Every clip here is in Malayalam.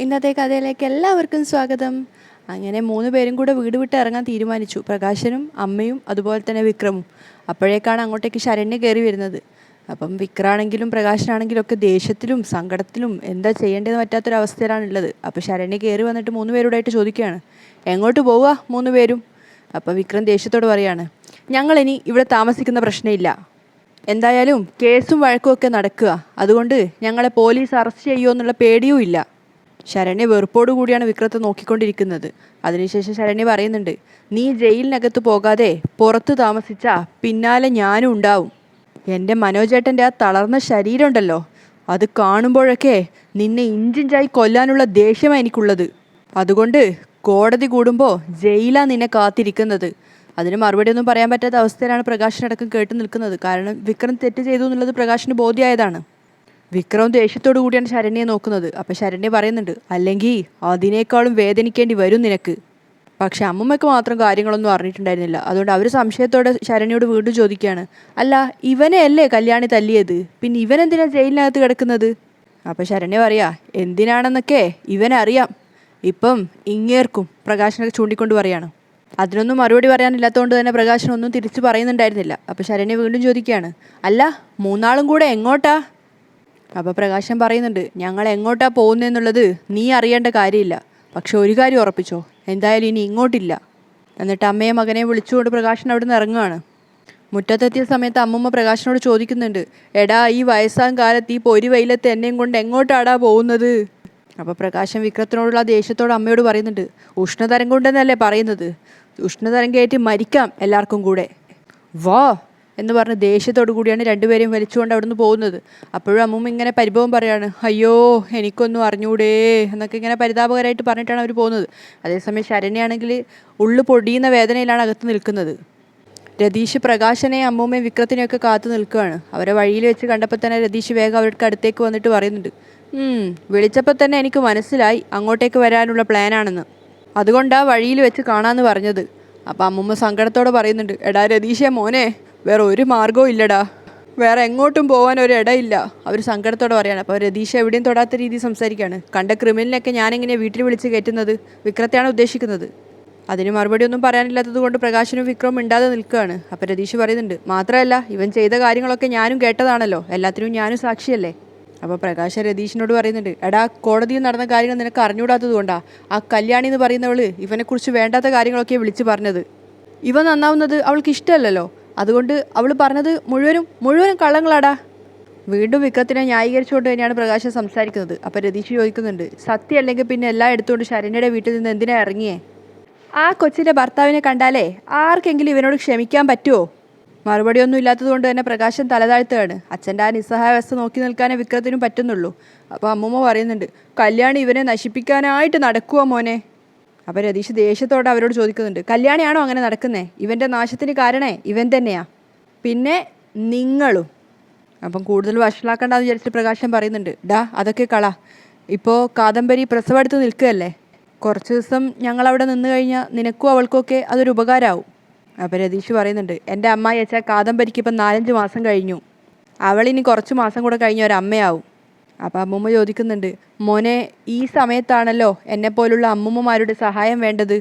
ഇന്നത്തെ കഥയിലേക്ക് എല്ലാവർക്കും സ്വാഗതം. അങ്ങനെ 3 പേരും കൂടെ വീട് വിട്ട് ഇറങ്ങാൻ തീരുമാനിച്ചു. പ്രകാശനും അമ്മയും അതുപോലെ തന്നെ വിക്രമും. അപ്പോഴേക്കാണ് അങ്ങോട്ടേക്ക് ശരണ്യ കയറി വരുന്നത്. അപ്പം വിക്രാണെങ്കിലും പ്രകാശനാണെങ്കിലും ഒക്കെ ദേഷ്യത്തിലും സങ്കടത്തിലും എന്താ ചെയ്യേണ്ടതെന്ന് പറ്റാത്തൊരവസ്ഥയിലാണുള്ളത്. അപ്പോൾ ശരണ്യ കയറി വന്നിട്ട് 3 പേരോടായിട്ട് ചോദിക്കുകയാണ്, എങ്ങോട്ട് പോവുക 3 പേരും? അപ്പോൾ വിക്രം ദേഷ്യത്തോട് പറയാണ്, ഞങ്ങളിനി ഇവിടെ താമസിക്കുന്ന പ്രശ്നമില്ല. എന്തായാലും കേസും വഴക്കും ഒക്കെ നടക്കുക, അതുകൊണ്ട് ഞങ്ങളെ പോലീസ് അറസ്റ്റ് ചെയ്യുമോ എന്നുള്ള പേടിയും ഇല്ല. ശരണ്യ വെറുപ്പോടു കൂടിയാണ് വിക്രത്തെ നോക്കിക്കൊണ്ടിരിക്കുന്നത്. അതിനുശേഷം ശരണ്യ പറയുന്നുണ്ട്, നീ ജയിലിനകത്ത് പോകാതെ പുറത്ത് താമസിച്ചാ പിന്നാലെ ഞാനും ഉണ്ടാവും. എൻ്റെ മനോജേട്ടൻ്റെ ആ തളർന്ന ശരീരം ഉണ്ടല്ലോ, അത് കാണുമ്പോഴൊക്കെ നിന്നെ ഇഞ്ചിഞ്ചായി കൊല്ലാനുള്ള ദേഷ്യമാണ് എനിക്കുള്ളത്. അതുകൊണ്ട് കോടതി കൂടുമ്പോൾ ജയിലാണ് നിന്നെ കാത്തിരിക്കുന്നത്. അതിന് മറുപടി ഒന്നും പറയാൻ പറ്റാത്ത അവസ്ഥയിലാണ് പ്രകാശനടക്കം കേട്ട് നിൽക്കുന്നത്. കാരണം വിക്രം തെറ്റ് ചെയ്തു എന്നുള്ളത് പ്രകാശിന് ബോധ്യമായതാണ്. വിക്രം ദേഷ്യത്തോടു കൂടിയാണ് ശരണ്യെ നോക്കുന്നത്. അപ്പം ശരണ്യ പറയുന്നുണ്ട്, അല്ലെങ്കിൽ അതിനേക്കാളും വേദനിക്കേണ്ടി വരും നിനക്ക്. പക്ഷെ അമ്മമ്മയ്ക്ക് മാത്രം കാര്യങ്ങളൊന്നും അറിഞ്ഞിട്ടുണ്ടായിരുന്നില്ല. അതുകൊണ്ട് അവർ സംശയത്തോടെ ശരണ്യോട് വീണ്ടും ചോദിക്കുകയാണ്, അല്ല ഇവനെ അല്ലേ കല്യാണി തല്ലിയത്, പിന്നെ ഇവനെന്തിനാ ജയിലിനകത്ത് കിടക്കുന്നത്? അപ്പം ശരണ്യ പറയാ, എന്തിനാണെന്നൊക്കെ ഇവനറിയാം. ഇപ്പം ഇങ്ങേർക്കും പ്രകാശനൊക്കെ ചൂണ്ടിക്കൊണ്ട് പറയാണ്. അതിനൊന്നും മറുപടി പറയാനില്ലാത്തതുകൊണ്ട് തന്നെ പ്രകാശനൊന്നും തിരിച്ചു പറയുന്നുണ്ടായിരുന്നില്ല. അപ്പോൾ ശരണ്യ വീണ്ടും ചോദിക്കുകയാണ്, അല്ല 3 കൂടെ എങ്ങോട്ടാ? അപ്പോൾ പ്രകാശൻ പറയുന്നുണ്ട്, ഞങ്ങൾ എങ്ങോട്ടാ പോകുന്നതെന്നുള്ളത് നീ അറിയേണ്ട കാര്യമില്ല. പക്ഷെ ഒരു കാര്യം ഉറപ്പിച്ചോ, എന്തായാലും ഇനി ഇങ്ങോട്ടില്ല. എന്നിട്ട് അമ്മയെ മകനെ വിളിച്ചുകൊണ്ട് പ്രകാശൻ അവിടെ നിന്ന് ഇറങ്ങുകയാണ്. മുറ്റത്തെത്തിയ സമയത്ത് അമ്മമ്മ പ്രകാശനോട് ചോദിക്കുന്നുണ്ട്, എടാ ഈ വയസ്സാം കാലത്ത് ഈ പൊരി വെയിലത്ത് എന്നെയും കൊണ്ട് എങ്ങോട്ടാടാ പോകുന്നത്? അപ്പോൾ പ്രകാശൻ വിക്രത്തിനോടുള്ള ദേഷ്യത്തോട് അമ്മയോട് പറയുന്നുണ്ട്, ഉഷ്ണതരം കൊണ്ടെന്നല്ലേ പറയുന്നത്, ഉഷ്ണതരം കയറ്റി മരിക്കാം എല്ലാവർക്കും കൂടെ, വാ എന്ന് പറഞ്ഞ് ദേഷ്യത്തോടു കൂടിയാണ് 2 പേരെയും വലിച്ചുകൊണ്ട് അവിടുന്ന് പോകുന്നത്. അപ്പോഴും അമ്മൂമ്മ ഇങ്ങനെ പരിഭവം പറയാണ്, അയ്യോ എനിക്കൊന്നും അറിഞ്ഞൂടേ എന്നൊക്കെ ഇങ്ങനെ പരിതാപകരമായിട്ട് പറഞ്ഞിട്ടാണ് അവർ പോകുന്നത്. അതേസമയം ശരണ്യാണെങ്കിൽ ഉള്ളു പൊടിയുന്ന വേദനയിലാണ് അകത്ത് നിൽക്കുന്നത്. രതീഷ് പ്രകാശനെ അമ്മൂമ്മയും വിക്രത്തിനെയൊക്കെ കാത്തു നിൽക്കുകയാണ്. അവരെ വഴിയിൽ വെച്ച് കണ്ടപ്പോൾ തന്നെ രതീഷ് വേഗം അവർക്ക് അടുത്തേക്ക് വന്നിട്ട് പറയുന്നുണ്ട്, വിളിച്ചപ്പോൾ തന്നെ എനിക്ക് മനസ്സിലായി അങ്ങോട്ടേക്ക് വരാനുള്ള പ്ലാനാണെന്ന്, അതുകൊണ്ടാണ് വഴിയിൽ വെച്ച് കാണാമെന്ന് പറഞ്ഞത്. അപ്പം അമ്മൂമ്മ സങ്കടത്തോടെ പറയുന്നുണ്ട്, എടാ രതീഷേ മോനെ, വേറെ ഒരു മാർഗവും ഇല്ലടാ, വേറെ എങ്ങോട്ടും പോകാൻ ഒരു ഇടയില്ല. അവർ സങ്കടത്തോടെ പറയാണ്. അപ്പോൾ രതീഷ് എവിടെയും തൊടാത്ത രീതിയിൽ സംസാരിക്കുകയാണ്, കണ്ട ക്രിമിനലിനൊക്കെ ഞാനെങ്ങനെയാണ് വീട്ടിൽ വിളിച്ച് കയറ്റുന്നത്? വിക്രത്തെയാണ് ഉദ്ദേശിക്കുന്നത്. അതിന് മറുപടി ഒന്നും പറയാനില്ലാത്തത് കൊണ്ട് പ്രകാശനും വിക്രവും മിണ്ടാതെ നിൽക്കുകയാണ്. അപ്പോൾ രതീഷ് പറയുന്നുണ്ട്, മാത്രമല്ല ഇവൻ ചെയ്ത കാര്യങ്ങളൊക്കെ ഞാനും കേട്ടതാണല്ലോ, എല്ലാത്തിനും ഞാനും സാക്ഷിയല്ലേ. അപ്പോൾ പ്രകാശ് രതീഷിനോട് പറയുന്നുണ്ട്, എടാ കോടതിയിൽ നടന്ന കാര്യങ്ങൾ നിനക്ക് അറിഞ്ഞൂടാത്തത് കൊണ്ടാ ആ കല്യാണി എന്ന് പറയുന്നവള് ഇവനെക്കുറിച്ച് വേണ്ടാത്ത കാര്യങ്ങളൊക്കെ വിളിച്ച് പറഞ്ഞത്. ഇവ നന്നാവുന്നത് അവൾക്ക് ഇഷ്ടമല്ലല്ലോ, അതുകൊണ്ട് അവൾ പറഞ്ഞത് മുഴുവനും കള്ളങ്ങളാടാ. വീണ്ടും വിക്രത്തിനെ ന്യായീകരിച്ചുകൊണ്ട് തന്നെയാണ് പ്രകാശ് സംസാരിക്കുന്നത്. അപ്പോൾ രതീഷ് ചോദിക്കുന്നുണ്ട്, സത്യം അല്ലെങ്കിൽ പിന്നെ എല്ലാം എടുത്തുകൊണ്ട് ശരണ്യയുടെ വീട്ടിൽ നിന്ന് എന്തിനാ ഇറങ്ങിയേ? ആ കൊച്ചിൻ്റെ ഭർത്താവിനെ കണ്ടാലേ ആർക്കെങ്കിലും ഇവനോട് ക്ഷമിക്കാൻ പറ്റുമോ? മറുപടിയൊന്നും ഇല്ലാത്തത് കൊണ്ട് തന്നെ പ്രകാശൻ തലതാഴ്ത്തുകയാണ്. അച്ഛൻ്റെ ആ നിസ്സഹായാവസ്ഥ നോക്കി നിൽക്കാനേ വിക്രത്തിനും പറ്റുന്നുള്ളൂ. അപ്പോൾ അമ്മൂമ്മ പറയുന്നുണ്ട്, കല്യാണി ഇവനെ നശിപ്പിക്കാനായിട്ട് നടക്കുവോ മോനെ? അപ്പോൾ രതീഷ് ദേഷ്യത്തോടെ അവരോട് ചോദിക്കുന്നുണ്ട്, കല്യാണിയാണോ അങ്ങനെ നടക്കുന്നേ? ഇവൻ്റെ നാശത്തിന് കാരണേ ഇവൻ തന്നെയാ, പിന്നെ നിങ്ങളും. അപ്പം കൂടുതൽ വഷളാക്കണ്ടെന്ന് വിചാരിച്ചിട്ട് പ്രകാശൻ പറയുന്നുണ്ട്, ഡാ അതൊക്കെ കള, ഇപ്പോൾ കാദംബരി പ്രസവമെടുത്ത് നിൽക്കുകയല്ലേ, കുറച്ച് ദിവസം ഞങ്ങളവിടെ നിന്ന് കഴിഞ്ഞാൽ നിനക്കും അവൾക്കൊക്കെ അതൊരു ഉപകാരമാവും. അപ്പോൾ രതീഷ് പറയുന്നുണ്ട്, എൻ്റെ അമ്മായി അച്ഛാ കാദംബരിക്ക് ഇപ്പം 4-5 മാസം കഴിഞ്ഞു, അവളിനി കുറച്ച് മാസം കൂടെ കഴിഞ്ഞ ഒരമ്മയാവും. അപ്പോൾ അമ്മൂമ്മ ചോദിക്കുന്നുണ്ട്, മോനെ ഈ സമയത്താണല്ലോ എന്നെപ്പോലുള്ള അമ്മൂമ്മമാരുടെ സഹായം വേണ്ടത്.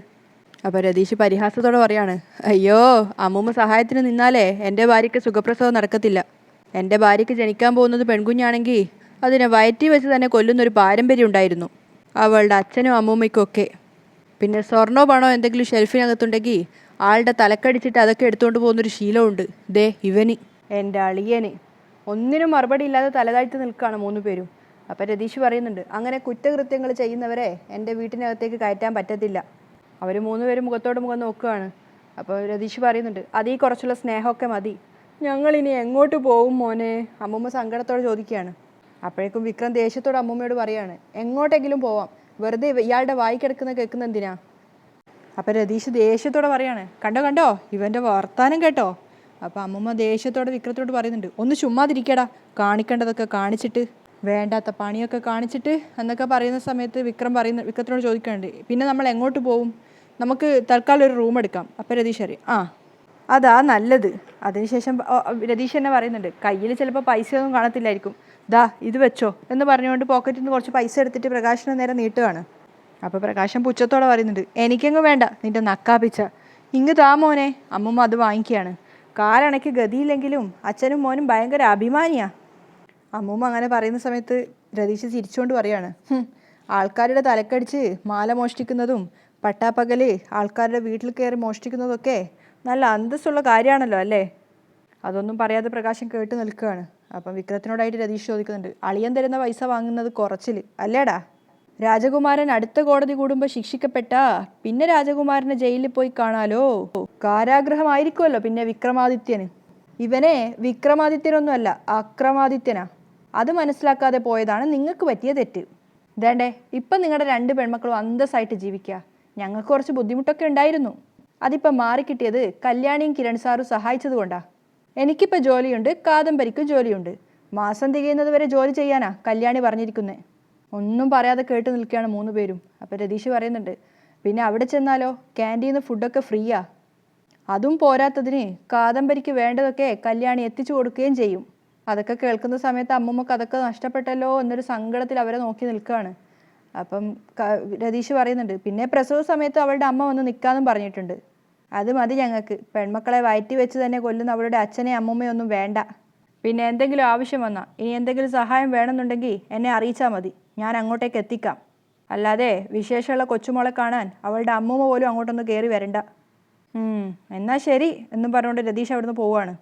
അപ്പോൾ രതീഷ് പരിഹാസത്തോടെ പറയാണ്, അയ്യോ അമ്മൂമ്മ സഹായത്തിന് നിന്നാലേ എൻ്റെ ഭാര്യയ്ക്ക് സുഖപ്രസവം നടക്കത്തില്ല. എൻ്റെ ഭാര്യയ്ക്ക് ജനിക്കാൻ പോകുന്നത് പെൺകുഞ്ഞാണെങ്കിൽ അതിനെ വയറ്റി വെച്ച് തന്നെ കൊല്ലുന്നൊരു പാരമ്പര്യം ഉണ്ടായിരുന്നു അവളുടെ അച്ഛനും അമ്മൂമ്മയ്ക്കും ഒക്കെ. പിന്നെ സ്വർണ്ണോ പണോ എന്തെങ്കിലും ഷെൽഫിനകത്തുണ്ടെങ്കിൽ ആളുടെ തലക്കടിച്ചിട്ട് അതൊക്കെ എടുത്തുകൊണ്ട് പോകുന്നൊരു ശീലമുണ്ട്. ദേ ഇവന്, എൻ്റെ അളിയന്. ഒന്നിനും മറുപടി ഇല്ലാതെ തലതാഴ്ത്തി നിൽക്കുകയാണ് 3 പേരും. അപ്പോൾ രതീഷ് പറയുന്നുണ്ട്, അങ്ങനെ കുറ്റകൃത്യങ്ങൾ ചെയ്യുന്നവരെ എൻ്റെ വീട്ടിനകത്തേക്ക് കയറ്റാൻ പറ്റത്തില്ല. അവർ 3 പേരും മുഖത്തോട് മുഖം നോക്കുകയാണ്. അപ്പോൾ രതീഷ് പറയുന്നുണ്ട്, അതീ കുറച്ചുള്ള സ്നേഹമൊക്കെ മതി, ഞങ്ങളിനി എങ്ങോട്ട് പോകും മോനെ? അമ്മൂമ്മ സങ്കടത്തോടെ ചോദിക്കുകയാണ്. അപ്പോഴേക്കും വിക്രം ദേഷ്യത്തോട് അമ്മൂമ്മയോട് പറയാണ്, എങ്ങോട്ടെങ്കിലും പോവാം, വെറുതെ ഇയാളുടെ വായി കിടക്കുന്ന കേൾക്കുന്ന എന്തിനാ? അപ്പോൾ രതീഷ് ദേഷ്യത്തോടെ പറയാണ്, കണ്ടോ ഇവൻ്റെ വർത്താനം കേട്ടോ? അപ്പോൾ അമ്മൂമ്മ ദേഷ്യത്തോടെ വിക്രത്തോട് പറയുന്നുണ്ട്, ഒന്ന് ചുമ്മാതിരിക്കടാ, കാണിക്കേണ്ടതൊക്കെ കാണിച്ചിട്ട്, വേണ്ടാത്ത പണിയൊക്കെ കാണിച്ചിട്ട് എന്നൊക്കെ പറയുന്ന സമയത്ത് വിക്രത്തിനോട് ചോദിക്കുന്നുണ്ട്, പിന്നെ നമ്മൾ എങ്ങോട്ട് പോവും? നമുക്ക് തൽക്കാലം ഒരു റൂം എടുക്കാം. അപ്പോൾ രതീഷ് അറിയാം, അതാ നല്ലത്. അതിനുശേഷം രതീഷ് തന്നെ പറയുന്നുണ്ട്, കയ്യിൽ ചിലപ്പോൾ പൈസയൊന്നും കാണത്തില്ലായിരിക്കും, ദാ ഇത് വെച്ചോ എന്ന് പറഞ്ഞുകൊണ്ട് പോക്കറ്റിൽ നിന്ന് കുറച്ച് പൈസ എടുത്തിട്ട് പ്രകാശിനെ നേരെ നീട്ടുകയാണ്. അപ്പോൾ പ്രകാശൻ പുച്ഛത്തോടെ പറയുന്നുണ്ട്, എനിക്കെങ്ങും വേണ്ട നിൻ്റെ നക്കാപ്പിച്ച, ഇങ്ങ് താ മോനെ. അമ്മൂമ്മ അത് വാങ്ങിക്കുകയാണ്. കാലണയ്ക്ക് ഗതിയില്ലെങ്കിലും അച്ഛനും മോനും ഭയങ്കര അഭിമാനിയാ. അമ്മൂമ്മ അങ്ങനെ പറയുന്ന സമയത്ത് രതീഷ് ചിരിച്ചുകൊണ്ട് പറയാണ്, ആൾക്കാരുടെ തലക്കടിച്ച് മാല മോഷ്ടിക്കുന്നതും പട്ടാപ്പകല് ആൾക്കാരുടെ വീട്ടിൽ കയറി മോഷ്ടിക്കുന്നതൊക്കെ നല്ല അന്തസ്സുള്ള കാര്യമാണല്ലോ അല്ലേ? അതൊന്നും പറയാതെ പ്രകാശം കേട്ട് നിൽക്കുകയാണ്. അപ്പം വിക്രത്തിനോടായിട്ട് രതീഷ് ചോദിക്കുന്നുണ്ട്, അളിയൻ തരുന്ന പൈസ വാങ്ങുന്നത് കുറച്ചിൽ അല്ലേടാ? രാജകുമാരൻ അടുത്ത കോടതി കൂടുമ്പോൾ ശിക്ഷിക്കപ്പെട്ടാ പിന്നെ രാജകുമാരനെ ജയിലിൽ പോയി കാണാലോ. കാരാഗ്രഹമായിരിക്കുമല്ലോ പിന്നെ വിക്രമാദിത്യന്. ഇവനെ വിക്രമാദിത്യനൊന്നുമല്ല, അക്രമാദിത്യനാ. അത് മനസ്സിലാക്കാതെ പോയതാണ് നിങ്ങൾക്ക് പറ്റിയ തെറ്റ്. ഇതേണ്ടേ ഇപ്പം നിങ്ങളുടെ 2 പെൺമക്കളും അന്തസ്സായിട്ട് ജീവിക്കുക. ഞങ്ങൾക്ക് കുറച്ച് ബുദ്ധിമുട്ടൊക്കെ ഉണ്ടായിരുന്നു. അതിപ്പം മാറിക്കിട്ടിയത് കല്യാണിയും കിരൺ സാറും സഹായിച്ചത് കൊണ്ടാണ്. എനിക്കിപ്പോൾ ജോലിയുണ്ട്, കാദംബരിക്കും ജോലിയുണ്ട്. മാസം തികയുന്നത് വരെ ജോലി ചെയ്യാനാ കല്യാണി പറഞ്ഞിരിക്കുന്നത്. ഒന്നും പറയാതെ കേട്ട് നിൽക്കുകയാണ് 3 പേരും. അപ്പോൾ രതീഷ് പറയുന്നുണ്ട്, പിന്നെ അവിടെ ചെന്നാലോ ക്യാൻറ്റീന്ന് ഫുഡൊക്കെ ഫ്രീയാ. അതും പോരാത്തതിന് കാദംബരിക്ക് വേണ്ടതൊക്കെ കല്യാണി എത്തിച്ചു കൊടുക്കുകയും ചെയ്യും. അതൊക്കെ കേൾക്കുന്ന സമയത്ത് അമ്മൂമ്മക്ക് അതൊക്കെ നഷ്ടപ്പെട്ടല്ലോ എന്നൊരു സങ്കടത്തിൽ അവരെ നോക്കി നിൽക്കുകയാണ്. അപ്പം രതീഷ് പറയുന്നുണ്ട്, പിന്നെ പ്രസവ സമയത്ത് അവളുടെ അമ്മ വന്ന് നിൽക്കാമെന്നും പറഞ്ഞിട്ടുണ്ട്. അത് മതി ഞങ്ങൾക്ക്. പെൺമക്കളെ വയറ്റി വെച്ച് തന്നെ കൊല്ലുന്ന അവളുടെ അച്ഛനെ അമ്മൂമ്മയൊന്നും വേണ്ട. പിന്നെ എന്തെങ്കിലും ആവശ്യം വന്നാൽ ഇനി എന്തെങ്കിലും സഹായം വേണമെന്നുണ്ടെങ്കിൽ എന്നെ അറിയിച്ചാൽ മതി, ഞാൻ അങ്ങോട്ടേക്ക് എത്തിക്കാം. അല്ലാതെ വിശേഷമുള്ള കൊച്ചുമോളെ കാണാൻ അവളുടെ അമ്മൂമ്മ പോലും അങ്ങോട്ടൊന്ന് കയറി വരണ്ട. എന്നാൽ ശരി എന്നും പറഞ്ഞുകൊണ്ട് രതീഷ് അവിടുന്ന് പോവുകയാണ്.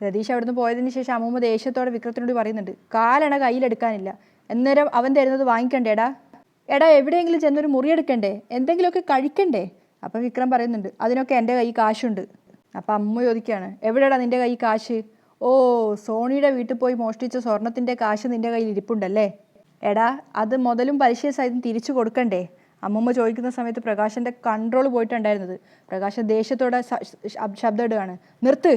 രതീഷ് അവിടുന്ന് പോയതിന് ശേഷം അമ്മൂമ്മ ദേഷ്യത്തോടെ വിക്രത്തിനോട് പറയുന്നുണ്ട്, കാലെണ്ണ കയ്യിലെടുക്കാനില്ല, അന്നേരം അവൻ തരുന്നത് വാങ്ങിക്കണ്ടേടാ. എടാ എവിടെയെങ്കിലും ചെന്നൊരു മുറിയെടുക്കണ്ടേ, എന്തെങ്കിലുമൊക്കെ കഴിക്കണ്ടേ? അപ്പം വിക്രം പറയുന്നുണ്ട്, അതിനൊക്കെ എൻ്റെ കയ്യിൽ കാശുണ്ട്. അപ്പം അമ്മ ചോദിക്കുകയാണ്, എവിടെയാടാ നിൻ്റെ കയ്യിൽ കാശ്? ഓ, സോണിയുടെ വീട്ടിൽ പോയി മോഷ്ടിച്ച സ്വർണത്തിൻ്റെ കാശ് നിൻ്റെ കയ്യിൽ ഇരിപ്പുണ്ടല്ലേ? എടാ അത് മുതലും പലിശ സഹിതം തിരിച്ചു കൊടുക്കണ്ടേ? അമ്മമ്മ ചോദിക്കുന്ന സമയത്ത് പ്രകാശൻ്റെ കൺട്രോൾ പോയിട്ടുണ്ടായിരുന്നത്. പ്രകാശൻ ദേഷ്യത്തോടെ ശബ്ദം ഇടുകയാണ്, നിർത്ത്.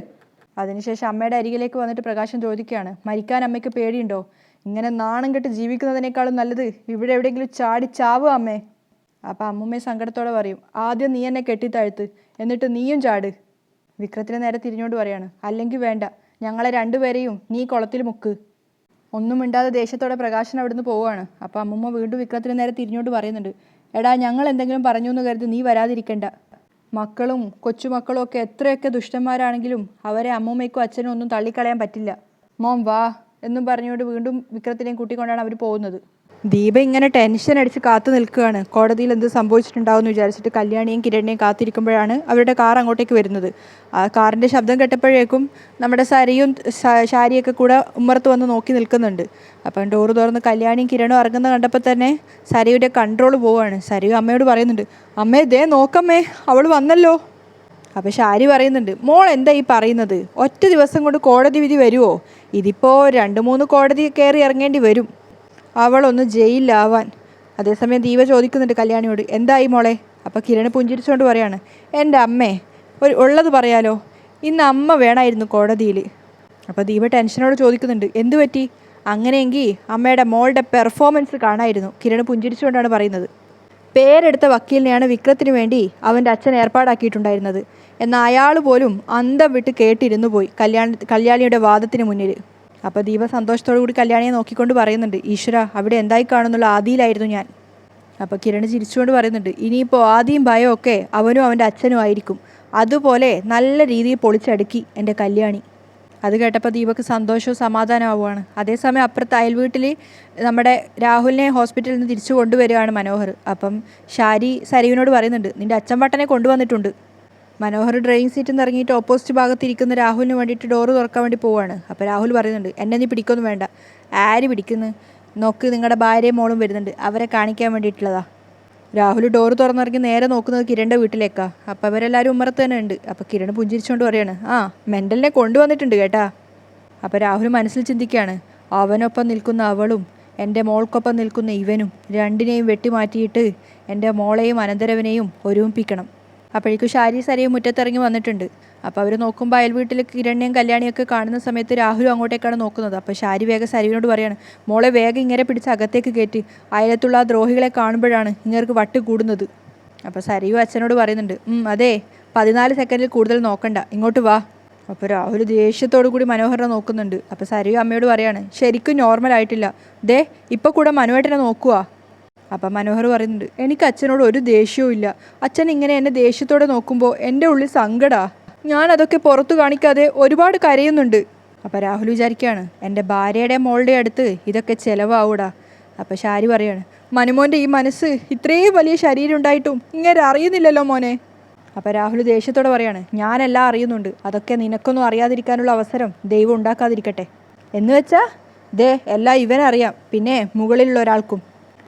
അതിനുശേഷം അമ്മയുടെ അരികിലേക്ക് വന്നിട്ട് പ്രകാശൻ ചോദിക്കുകയാണ്, മരിക്കാൻ അമ്മയ്ക്ക് പേടിയുണ്ടോ? ഇങ്ങനെ നാണം കെട്ട് ജീവിക്കുന്നതിനേക്കാളും നല്ലത് ഇവിടെ എവിടെയെങ്കിലും ചാടി ചാവുക അമ്മേ. അപ്പം അമ്മൂമ്മയെ സങ്കടത്തോടെ പറയും, ആദ്യം നീ എന്നെ കെട്ടിത്താഴ്ത്ത്, എന്നിട്ട് നീയും ചാട്. വിക്രത്തിന് നേരെ തിരിഞ്ഞുകൊണ്ട് പറയാണ്, അല്ലെങ്കിൽ വേണ്ട, ഞങ്ങളെ 2 പേരെയും നീ കുളത്തിൽ മുക്ക്. ഒന്നും മിണ്ടാതെ ദേഷ്യത്തോടെ പ്രകാശൻ അവിടുന്ന് പോവുകയാണ്. അപ്പോൾ അമ്മൂമ്മ വീണ്ടും വിക്രത്തിന് നേരെ തിരിഞ്ഞുകൊണ്ട് പറയുന്നുണ്ട്, എടാ ഞങ്ങൾ എന്തെങ്കിലും പറഞ്ഞു എന്ന് കരുതി നീ വരാതിരിക്കണ്ട. മക്കളും കൊച്ചുമക്കളും ഒക്കെ എത്രയൊക്കെ ദുഷ്ടന്മാരാണെങ്കിലും അവരെ അമ്മൂമ്മയ്ക്കും അച്ഛനും ഒന്നും തള്ളിക്കളയാൻ പറ്റില്ല. മോം വാ എന്നും പറഞ്ഞുകൊണ്ട് വീണ്ടും വിക്രത്തിനെയും കൂട്ടിക്കൊണ്ടാണ് അവർ പോകുന്നത്. ദീപ ഇങ്ങനെ ടെൻഷൻ അടിച്ച് കാത്തു നിൽക്കുകയാണ്. കോടതിയിൽ എന്ത് സംഭവിച്ചിട്ടുണ്ടാവും എന്ന് വിചാരിച്ചിട്ട് കല്യാണിയും കിരണിനെയും കാത്തിരിക്കുമ്പോഴാണ് അവരുടെ കാർ അങ്ങോട്ടേക്ക് വരുന്നത്. ആ കാറിൻ്റെ ശബ്ദം കേട്ടപ്പോഴേക്കും നമ്മുടെ സരിയും ശാരിയൊക്കെ കൂടെ ഉമ്മറത്ത് വന്ന് നോക്കി നിൽക്കുന്നുണ്ട്. അപ്പം ഡോറ് തുറന്ന് കല്യാണിയും കിരണും ഇറങ്ങുന്ന കണ്ടപ്പോൾ തന്നെ സരിയുടെ കൺട്രോൾ പോവുകയാണ്. സരി അമ്മയോട് പറയുന്നുണ്ട്, അമ്മേ ദേ നോക്കമ്മേ അവൾ വന്നല്ലോ. അപ്പോൾ ശാരി പറയുന്നുണ്ട്, മോൾ എന്താ ഈ പറയുന്നത്? ഒറ്റ ദിവസം കൊണ്ട് കോടതി വിധി വരുമോ? ഇതിപ്പോൾ 2-3 കോടതി കയറി ഇറങ്ങേണ്ടി വരും അവളൊന്ന് ജയിലിലാവാൻ. അതേസമയം ദീപ ചോദിക്കുന്നുണ്ട് കല്യാണിയോട്, എന്തായി മോളെ? അപ്പോൾ കിരൺ പുഞ്ചിരിച്ചുകൊണ്ട് പറയാണ്, എൻ്റെ അമ്മേ ഉള്ളത് പറയാലോ, ഇന്ന് അമ്മ വേണമായിരുന്നു കോടതിയിൽ. അപ്പോൾ ദീപ ടെൻഷനോട് ചോദിക്കുന്നുണ്ട്, എന്തു പറ്റി? അങ്ങനെയെങ്കിൽ അമ്മയുടെ മോളുടെ പെർഫോമൻസ് കാണായിരുന്നു. കിരൺ പുഞ്ചിരിച്ചുകൊണ്ടാണ് പറയുന്നത്, പേരെടുത്ത വക്കീലിനെയാണ് വിക്രത്തിന് വേണ്ടി അവൻ്റെ അച്ഛൻ ഏർപ്പാടാക്കിയിട്ടുണ്ടായിരുന്നത്. എന്നാൽ അയാൾ പോലും അന്തം വിട്ട് കേട്ടിരുന്നു പോയി കല്യാണിയുടെ വാദത്തിന് മുന്നിൽ. അപ്പോൾ ദീപ സന്തോഷത്തോടു കൂടി കല്യാണിയെ നോക്കിക്കൊണ്ട് പറയുന്നുണ്ട്, ഈശ്വര അവിടെ എന്തായി കാണുന്നുള്ള ആദിയിലായിരുന്നു ഞാൻ. അപ്പോൾ കിരൺ ചിരിച്ചുകൊണ്ട് പറയുന്നുണ്ട്, ഇനിയിപ്പോൾ ആദിയും ഭയവും ഒക്കെ അവനും അവൻ്റെ അച്ഛനും ആയിരിക്കും. അതുപോലെ നല്ല രീതിയിൽ പൊളിച്ചടുക്കി എൻ്റെ കല്യാണി. അത് കേട്ടപ്പോൾ ദീപക്ക് സന്തോഷവും സമാധാനമാവുകയാണ്. അതേസമയം അപ്പുറത്ത് അയൽവീട്ടിൽ നമ്മുടെ രാഹുലിനെ ഹോസ്പിറ്റലിൽ നിന്ന് തിരിച്ചു കൊണ്ടുവരികയാണ് മനോഹർ. അപ്പം ഷാരി സരീവിനോട് പറയുന്നുണ്ട്, നിൻ്റെ അച്ഛൻ വട്ടനെ കൊണ്ടുവന്നിട്ടുണ്ട്. മനോഹർ ഡ്രൈവിംഗ് സീറ്റിൽ നിന്ന് ഇറങ്ങിയിട്ട് ഓപ്പോസിറ്റ് ഭാഗത്തിരിക്കുന്ന രാഹുലിന് വേണ്ടിയിട്ട് ഡോറ് തുറക്കാൻ വേണ്ടി പോവുകയാണ്. അപ്പോൾ രാഹുൽ പറയുന്നുണ്ട്, എന്നെ നീ പിടിക്കൊന്നും വേണ്ട. ആര് പിടിക്കുന്നു? നോക്ക്, നിങ്ങളുടെ ഭാര്യയും മോളും വരുന്നുണ്ട്, അവരെ കാണിക്കാൻ വേണ്ടിയിട്ടുള്ളതാ. രാഹുൽ ഡോറ് തുറന്നിറങ്ങി നേരെ നോക്കുന്നത് കിരണിൻ്റെ വീട്ടിലേക്കാണ്. അപ്പോൾ അവരെല്ലാവരും ഉമ്മറത്ത് തന്നെ ഉണ്ട്. അപ്പോൾ കിരൺ പുഞ്ചിരിച്ചുകൊണ്ട് പറയാണ്, ആ മെൻ്റലിനെ കൊണ്ടുവന്നിട്ടുണ്ട് കേട്ടാ. അപ്പോൾ രാഹുൽ മനസ്സിൽ ചിന്തിക്കുകയാണ്, അവനൊപ്പം നിൽക്കുന്ന അവളും എൻ്റെ മോൾക്കൊപ്പം നിൽക്കുന്ന ഇവനും രണ്ടിനെയും വെട്ടിമാറ്റിയിട്ട് എൻ്റെ മോളെയും അനന്തരവനെയും ഒരുമിപ്പിക്കണം. അപ്പോഴേക്കും ഷാരി സരിയും മുറ്റത്തിറങ്ങി വന്നിട്ടുണ്ട്. അപ്പോൾ അവർ നോക്കുമ്പോൾ അയൽ വീട്ടിൽ കിരണിനെയും കല്യാണിയൊക്കെ കാണുന്ന സമയത്ത് രാഹുലും അങ്ങോട്ടേക്കാണ് നോക്കുന്നത്. അപ്പോൾ ഷാരി വേഗം സരിവിനോട് പറയാണ്, മോളെ വേഗം ഇങ്ങനെ പിടിച്ച് അകത്തേക്ക് കയറ്റി, അയലത്തുള്ള ആ ദ്രോഹികളെ കാണുമ്പോഴാണ് ഇങ്ങേർക്ക് വട്ട് കൂടുന്നത്. അപ്പോൾ സരിയും അച്ഛനോട് പറയുന്നുണ്ട്, അതെ 14 സെക്കൻഡിൽ കൂടുതൽ നോക്കണ്ട, ഇങ്ങോട്ട് വാ. അപ്പോൾ രാഹുൽ ദേഷ്യത്തോടു കൂടി മനോഹരനെ നോക്കുന്നുണ്ട്. അപ്പോൾ സരയു അമ്മയോട് പറയാണ്, ശരിക്കും നോർമൽ ആയിട്ടില്ല, ദേ ഇപ്പോൾ കൂടെ മനുവേട്ടനെ നോക്കുക. അപ്പം മനോഹർ പറയുന്നുണ്ട്, എനിക്ക് അച്ഛനോട് ഒരു ദേഷ്യവും ഇല്ല. അച്ഛൻ ഇങ്ങനെ എന്നെ ദേഷ്യത്തോടെ നോക്കുമ്പോൾ എൻ്റെ ഉള്ളിൽ സങ്കടാ. ഞാനതൊക്കെ പുറത്തു കാണിക്കാതെ ഒരുപാട് കരയുന്നുണ്ട്. അപ്പോൾ രാഹുൽ വിചാരിക്കുകയാണ്, എൻ്റെ ഭാര്യയുടെ മോളുടെ അടുത്ത് ഇതൊക്കെ ചിലവാവൂടാ. അപ്പോൾ ഷാരി പറയാണ്, മനുമോൻ്റെ ഈ മനസ്സ് ഇത്രയും വലിയ ശരീരം ഉണ്ടായിട്ടും ഇങ്ങനെ അറിയുന്നില്ലല്ലോ മോനെ. അപ്പോൾ രാഹുൽ ദേഷ്യത്തോടെ പറയാണ്, ഞാനെല്ലാം അറിയുന്നുണ്ട്, അതൊക്കെ നിനക്കൊന്നും അറിയാതിരിക്കാനുള്ള അവസരം ദൈവം ഉണ്ടാക്കാതിരിക്കട്ടെ. എന്ന് വെച്ചാൽ ദേ എല്ലാം ഇവനറിയാം, പിന്നെ മുകളിലുള്ള ഒരാൾക്കും.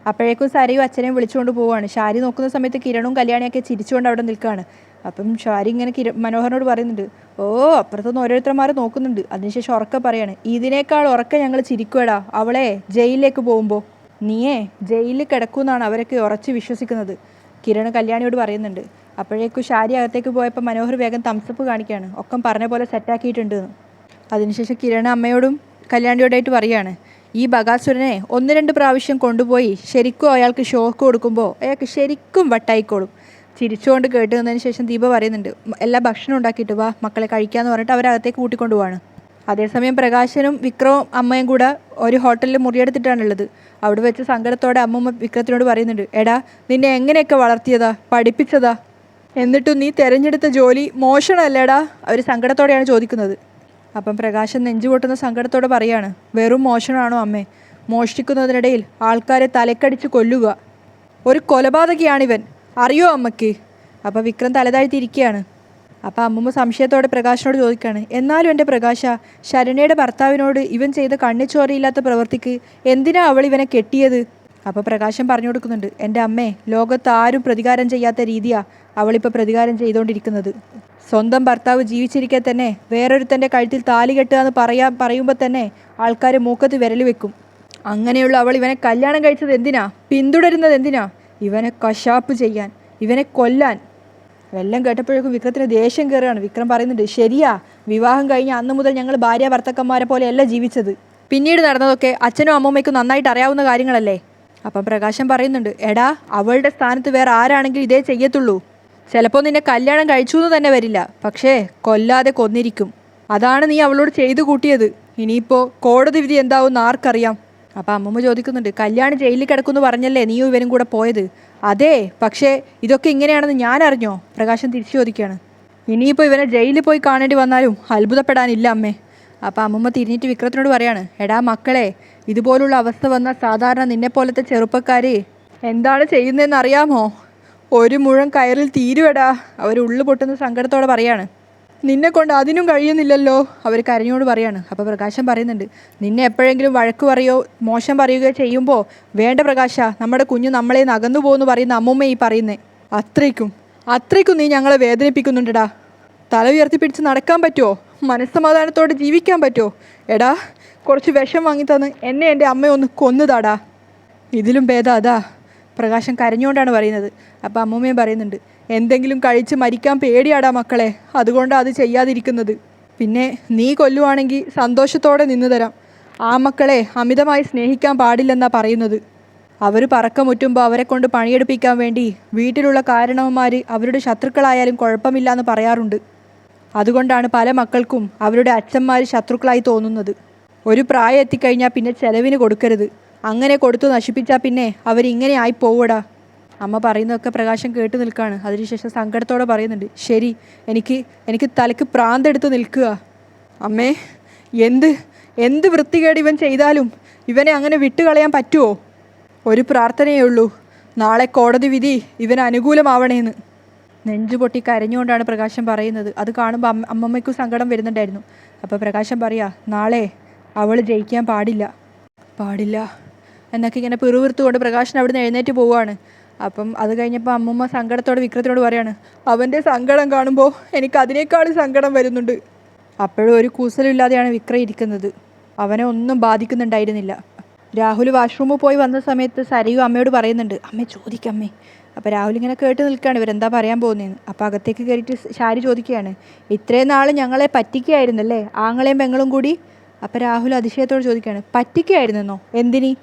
അപ്പോഴേക്കും സരയും അച്ഛനെയും വിളിച്ചുകൊണ്ട് പോവുകയാണ്. ഷാരി നോക്കുന്ന സമയത്ത് കിരണും കല്യാണിയൊക്കെ ചിരിച്ചുകൊണ്ട് അവിടെ നിൽക്കുകയാണ്. അപ്പം ഷാരി ഇങ്ങനെ മനോഹരനോട് പറയുന്നുണ്ട്, ഓ അപ്പുറത്തുനിന്ന് ഓരോരുത്തർമാർ നോക്കുന്നുണ്ട്. അതിനുശേഷം ഉറക്കെ പറയാണ്, ഇതിനേക്കാൾ ഉറക്കെ ഞങ്ങൾ ചിരിക്കുവേടാ അവളെ ജയിലിലേക്ക് പോകുമ്പോൾ. നീയേ ജയിലിൽ കിടക്കുമെന്നാണ് അവരൊക്കെ ഉറച്ച് വിശ്വസിക്കുന്നത്, കിരൺ കല്യാണിയോട് പറയുന്നുണ്ട്. അപ്പോഴേക്കും ഷാരി അകത്തേക്ക് പോയപ്പോൾ മനോഹർ വേഗം തംസപ്പ് കാണിക്കുകയാണ്, ഒക്കെ പറഞ്ഞ പോലെ സെറ്റാക്കിയിട്ടുണ്ട്. അതിനുശേഷം കിരൺ അമ്മയോടും കല്യാണിയോടായിട്ട് പറയുകയാണ്, ഈ ബകാസുരനെ 1-2 പ്രാവശ്യം കൊണ്ടുപോയി ശരിക്കും അയാൾക്ക് ഷോക്ക് കൊടുക്കുമ്പോൾ അയാൾക്ക് ശരിക്കും വട്ടായിക്കോളും. ചിരിച്ചുകൊണ്ട് കേട്ട് നിന്നതിന് ശേഷം ദീപ പറയുന്നുണ്ട്, എല്ലാ ഭക്ഷണം ഉണ്ടാക്കിയിട്ട് വാ മക്കളെ കഴിക്കാമെന്ന് പറഞ്ഞിട്ട് അവരകത്തേക്ക് കൂട്ടിക്കൊണ്ടു പോവാണ്. അതേസമയം പ്രകാശനും വിക്രവും അമ്മയും കൂടെ ഒരു ഹോട്ടലിൽ മുറിയെടുത്തിട്ടാണുള്ളത്. അവിടെ വെച്ച് സങ്കടത്തോടെ അമ്മൂമ്മ വിക്രത്തിനോട് പറയുന്നുണ്ട്, എടാ നിന്നെ എങ്ങനെയൊക്കെ വളർത്തിയതാ, പഠിപ്പിച്ചതാ, എന്നിട്ടും നീ തിരഞ്ഞെടുത്ത ജോലി മോശമല്ലേടാ? അവർ സങ്കടത്തോടെയാണ് ചോദിക്കുന്നത്. അപ്പം പ്രകാശൻ നെഞ്ചുപൊട്ടുന്ന സങ്കടത്തോടെ പറയാണ്, വെറും മോഷണമാണോ അമ്മേ? മോഷ്ടിക്കുന്നതിനിടയിൽ ആൾക്കാരെ തലക്കടിച്ച് കൊല്ലുക, ഒരു കൊലപാതകിയാണിവൻ, അറിയോ അമ്മയ്ക്ക്? അപ്പം വിക്രം തലതാഴ്ത്തിയിരിക്കുകയാണ്. അപ്പം അമ്മൂമ്മ സംശയത്തോടെ പ്രകാശനോട് ചോദിക്കുകയാണ്, എന്നാലും എൻ്റെ പ്രകാശ, ശരണ്യയുടെ ഭർത്താവിനോട് ഇവൻ ചെയ്ത കണ്ണിച്ചോരയില്ലാത്ത പ്രവൃത്തിക്ക് എന്തിനാ അവൾ ഇവനെ കെട്ടിയത്? അപ്പോൾ പ്രകാശൻ പറഞ്ഞു കൊടുക്കുന്നുണ്ട്, എൻ്റെ അമ്മേ, ലോകത്ത് ആരും പ്രതികാരം ചെയ്യാത്ത രീതിയാണ് അവളിപ്പോൾ പ്രതികാരം ചെയ്തുകൊണ്ടിരിക്കുന്നത്. സ്വന്തം ഭർത്താവ് ജീവിച്ചിരിക്കെ തന്നെ വേറൊരുത്തൻ്റെ കഴുത്തിൽ താലി കെട്ടുക എന്ന് പറയുമ്പോൾ തന്നെ ആൾക്കാർ മൂക്കത്ത് വിരൽ വെക്കും. അങ്ങനെയുള്ള അവൾ ഇവനെ കല്യാണം കഴിച്ചത് എന്തിനാ, പിന്തുടരുന്നത് എന്തിനാ? ഇവനെ കശാപ്പ് ചെയ്യാൻ, ഇവനെ കൊല്ലാൻ. എല്ലാം കേട്ടപ്പോഴേക്കും വിക്രത്തിന് ദേഷ്യം കയറുകയാണ്. വിക്രം പറയുന്നുണ്ട്, ശരിയാ, വിവാഹം കഴിഞ്ഞ് അന്ന് മുതൽ ഞങ്ങൾ ഭാര്യ ഭർത്താക്കന്മാരെ പോലെയല്ല ജീവിച്ചത്. പിന്നീട് നടന്നതൊക്കെ അച്ഛനും അമ്മൂമ്മയ്ക്കും നന്നായിട്ട് അറിയാവുന്ന കാര്യങ്ങളല്ലേ? അപ്പം പ്രകാശൻ പറയുന്നുണ്ട്, എടാ അവളുടെ സ്ഥാനത്ത് വേറെ ആരാണെങ്കിലും ഇതേ ചെയ്യത്തുള്ളൂ. ചിലപ്പോൾ നിന്നെ കല്യാണം കഴിച്ചു എന്ന് തന്നെ വരില്ല, പക്ഷേ കൊല്ലാതെ കൊന്നിരിക്കും. അതാണ് നീ അവളോട് ചെയ്തു കൂട്ടിയത്. ഇനിയിപ്പോൾ കോടതി വിധി എന്താവും ആർക്കറിയാം? അപ്പം അമ്മമ്മ ചോദിക്കുന്നുണ്ട്, കല്യാണം ജയിലിൽ കിടക്കുമെന്ന് പറഞ്ഞല്ലേ നീയും ഇവനും കൂടെ പോയത്? അതെ, പക്ഷേ ഇതൊക്കെ ഇങ്ങനെയാണെന്ന് ഞാൻ അറിഞ്ഞോ? പ്രകാശൻ തിരിച്ചു ചോദിക്കുകയാണ്. ഇനിയിപ്പോൾ ഇവനെ ജയിലിൽ പോയി കാണേണ്ടി വന്നാലും അത്ഭുതപ്പെടാനില്ല അമ്മേ. അപ്പം അമ്മമ്മ തിരിഞ്ഞിട്ട് വിക്രത്തിനോട് പറയാണ്, എടാ മക്കളെ, ഇതുപോലുള്ള അവസ്ഥ വന്നാൽ സാധാരണ നിന്നെപ്പോലത്തെ ചെറുപ്പക്കാർ എന്താണ് ചെയ്യുന്നതെന്ന് അറിയാമോ? ഒരു മുഴം കയറിൽ തീരുവെടാ. അവർ ഉള്ളു പൊട്ടുന്ന സങ്കടത്തോടെ പറയാണ്. നിന്നെ കൊണ്ട് അതിനും കഴിയുന്നില്ലല്ലോ, അവർ കരഞ്ഞോട് പറയാണ്. അപ്പോൾ പ്രകാശൻ പറയുന്നുണ്ട്, നിന്നെ എപ്പോഴെങ്കിലും വഴക്ക് പറയുകയോ മോശം പറയുകയോ ചെയ്യുമ്പോൾ വേണ്ട പ്രകാശ, നമ്മുടെ കുഞ്ഞ് നമ്മളെ അകന്നു പോകുമെന്ന് പറയുന്ന അമ്മൂമ്മ ഈ പറയുന്നേ. അത്രയ്ക്കും നീ ഞങ്ങളെ വേദനിപ്പിക്കുന്നുണ്ടടാ. തല ഉയർത്തിപ്പിടിച്ച് നടക്കാൻ പറ്റുമോ? മനസ്സമാധാനത്തോടെ ജീവിക്കാൻ പറ്റുമോ? എടാ, കുറച്ച് വിഷം വാങ്ങിത്തന്ന് എന്നെ എൻ്റെ അമ്മയൊന്ന് കൊന്നുതാടാ. ഇതിലും ഭേദം അതാ. പ്രകാശൻ കരഞ്ഞുകൊണ്ടാണ് പറയുന്നത്. അപ്പോൾ അമ്മൂമ്മയും പറയുന്നുണ്ട്, എന്തെങ്കിലും കഴിച്ച് മരിക്കാൻ പേടിയാടാ മക്കളെ, അതുകൊണ്ടാണ് അത് ചെയ്യാതിരിക്കുന്നത്. പിന്നെ നീ കൊല്ലുവാണെങ്കിൽ സന്തോഷത്തോടെ നിന്നു തരാം. ആ മക്കളെ അമിതമായി സ്നേഹിക്കാൻ പാടില്ലെന്നാണ് പറയുന്നത്. അവർ പറക്കമുറ്റുമ്പോൾ അവരെ കൊണ്ട് പണിയെടുപ്പിക്കാൻ വേണ്ടി വീട്ടിലുള്ള കാരണവന്മാർ അവരുടെ ശത്രുക്കളായാലും കുഴപ്പമില്ല എന്ന് പറയാറുണ്ട്. അതുകൊണ്ടാണ് പല മക്കൾക്കും അവരുടെ അച്ഛന്മാർ ശത്രുക്കളായി തോന്നുന്നത്. ഒരു പ്രായം എത്തിക്കഴിഞ്ഞാൽ പിന്നെ ചെലവിന് കൊടുക്കരുത്. അങ്ങനെ കൊടുത്തു നശിപ്പിച്ചാൽ പിന്നെ അവരിങ്ങനെ ആയി പോവടാ. അമ്മ പറയുന്നതൊക്കെ പ്രകാശം കേട്ട് നിൽക്കുകയാണ്. അതിനുശേഷം സങ്കടത്തോടെ പറയുന്നുണ്ട്, ശരി, എനിക്ക് തലയ്ക്ക് പ്രാന്തെടുത്ത് നിൽക്കുക. അമ്മേ, എന്ത് വൃത്തികേട് ഇവൻ ചെയ്താലും ഇവനെ അങ്ങനെ വിട്ടുകളയാൻ പറ്റുമോ? ഒരു പ്രാർത്ഥനയേ ഉള്ളൂ, നാളെ കോടതി വിധി ഇവന് അനുകൂലമാവണേന്ന്. നെഞ്ചുപൊട്ടി കരഞ്ഞുകൊണ്ടാണ് പ്രകാശം പറയുന്നത്. അത് കാണുമ്പോൾ അമ്മമ്മയ്ക്കും സങ്കടം വരുന്നുണ്ടായിരുന്നു. അപ്പോൾ പ്രകാശം പറയാ, നാളെ അവൾ ജയിക്കാൻ പാടില്ല എന്നൊക്കെ ഇങ്ങനെ പിറുവിറുത്തുകൊണ്ട് പ്രകാശൻ അവിടുന്ന് എഴുന്നേറ്റ് പോവുകയാണ്. അപ്പം അത് കഴിഞ്ഞപ്പോൾ അമ്മമ്മ സങ്കടത്തോടെ വിക്രത്തിനോട് പറയാണ്, അവൻ്റെ സങ്കടം കാണുമ്പോൾ എനിക്ക് അതിനേക്കാളും സങ്കടം വരുന്നുണ്ട്. അപ്പോഴും ഒരു കൂസലില്ലാതെയാണ് വിക്രം ഇരിക്കുന്നത്. അവനെ ഒന്നും ബാധിക്കുന്നുണ്ടായിരുന്നില്ല. രാഹുൽ വാഷ്റൂമിൽ പോയി വന്ന സമയത്ത് സരയു അമ്മയോട് പറയുന്നുണ്ട്, അമ്മേ ചോദിക്കമ്മേ. അപ്പോൾ രാഹുൽ ഇങ്ങനെ കേട്ട് നിൽക്കുകയാണ് ഇവരെന്താ പറയാൻ പോകുന്നതെന്ന്. അപ്പോൾ അകത്തേക്ക് കയറിയിട്ട് ഷാരി ചോദിക്കുകയാണ്, ഇത്രയും നാൾ ഞങ്ങളെ പറ്റിക്കുകയായിരുന്നല്ലേ ആങ്ങളെയും പെങ്ങളും കൂടി? അപ്പോൾ രാഹുൽ അതിശയത്തോട് ചോദിക്കുകയാണ്, പറ്റിക്കുകയായിരുന്നെന്നോ? എന്തിനി?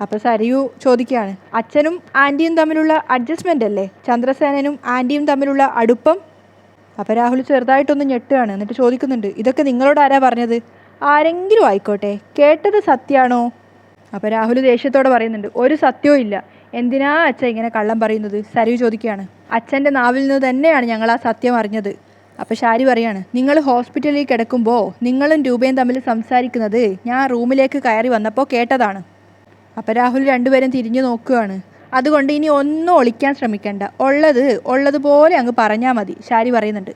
അപ്പോൾ സരയു ചോദിക്കുകയാണ്, അച്ഛനും ആൻറ്റിയും തമ്മിലുള്ള അഡ്ജസ്റ്റ്മെൻ്റ് അല്ലേ, ചന്ദ്രസേനനും ആൻറ്റിയും തമ്മിലുള്ള അടുപ്പം? അപ്പോൾ രാഹുൽ ചെറുതായിട്ടൊന്ന് ഞെട്ടുകയാണ്. എന്നിട്ട് ചോദിക്കുന്നുണ്ട്, ഇതൊക്കെ നിങ്ങളോട് ആരാ പറഞ്ഞത്? ആരെങ്കിലും ആയിക്കോട്ടെ, കേട്ടത് സത്യമാണോ? അപ്പോൾ രാഹുൽ ദേഷ്യത്തോടെ പറയുന്നുണ്ട്, ഒരു സത്യവും ഇല്ല. എന്തിനാ അച്ഛൻ ഇങ്ങനെ കള്ളം പറയുന്നത്? സരയു ചോദിക്കുകയാണ്. അച്ഛൻ്റെ നാവിൽ നിന്ന് തന്നെയാണ് ഞങ്ങൾ ആ സത്യം അറിഞ്ഞത്. അപ്പോൾ ഷാരി പറയാണ്, നിങ്ങൾ ഹോസ്പിറ്റലിൽ കിടക്കുമ്പോൾ നിങ്ങളും രൂപയും തമ്മിൽ സംസാരിക്കുന്നത് ഞാൻ റൂമിലേക്ക് കയറി വന്നപ്പോൾ കേട്ടതാണ്. അപ്പോൾ രാഹുൽ രണ്ടുപേരും തിരിഞ്ഞു നോക്കുകയാണ്. അതുകൊണ്ട് ഇനി ഒന്നും ഒളിക്കാൻ ശ്രമിക്കണ്ട, ഉള്ളതുപോലെ അങ്ങ് പറഞ്ഞാൽ മതി, ഷാരി പറയുന്നുണ്ട്.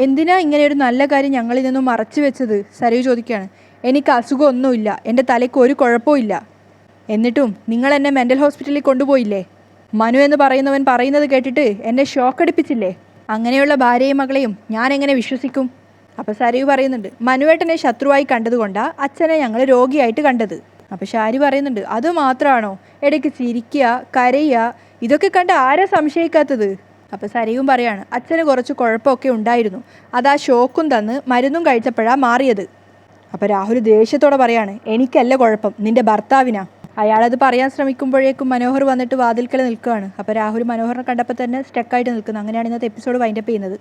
എന്തിനാ ഇങ്ങനെ ഒരു നല്ല കാര്യം ഞങ്ങളിൽ നിന്നും മറച്ചു വെച്ചത്? സരയു ചോദിക്കുകയാണ്. എനിക്ക് അസുഖമൊന്നുമില്ല, എൻ്റെ തലയ്ക്ക് ഒരു കുഴപ്പമില്ല. എന്നിട്ടും നിങ്ങൾ എന്നെ മെൻ്റൽ ഹോസ്പിറ്റലിൽ കൊണ്ടുപോയില്ലേ? മനു എന്ന് പറയുന്നവൻ പറയുന്നത് കേട്ടിട്ട് എന്നെ ഷോക്കടിപ്പിച്ചില്ലേ? അങ്ങനെയുള്ള ഭാര്യയും മകളെയും ഞാൻ എങ്ങനെ വിശ്വസിക്കും? അപ്പോൾ സരയു പറയുന്നുണ്ട്, മനുവേട്ടനെ ശത്രുവായി കണ്ടതുകൊണ്ടാണ് അച്ഛനെ ഞങ്ങൾ രോഗിയായിട്ട് കണ്ടത്. അപ്പോൾ ഷാരി പറയുന്നുണ്ട്, അത് മാത്രമാണോ? ഇടയ്ക്ക് ചിരിക്കുക, കരയുക, ഇതൊക്കെ കണ്ട് ആരാ സംശയിക്കാത്തത്? അപ്പോൾ സരയും പറയാണ്, അച്ഛന് കുറച്ച് കുഴപ്പമൊക്കെ ഉണ്ടായിരുന്നു, അതാ ഷോക്കും തന്ന് മരുന്നും കഴിച്ചപ്പോഴാണ് മാറിയത്. അപ്പോൾ രാഹുൽ ദേഷ്യത്തോടെ പറയാണ്, എനിക്കല്ല കുഴപ്പം, നിൻ്റെ ഭർത്താവിനാ. അയാളത് പറയാൻ ശ്രമിക്കുമ്പോഴേക്കും മനോഹർ വന്നിട്ട് വാതിൽക്കൽ നിൽക്കുകയാണ്. അപ്പോൾ രാഹുൽ മനോഹറിനെ കണ്ടപ്പോൾ തന്നെ സ്റ്റക്കായിട്ട് നിൽക്കുന്നു. അങ്ങനെയാണ് ഇന്നത്തെ എപ്പിസോഡ് വൈൻഡപ്പ് ചെയ്യുന്നത്.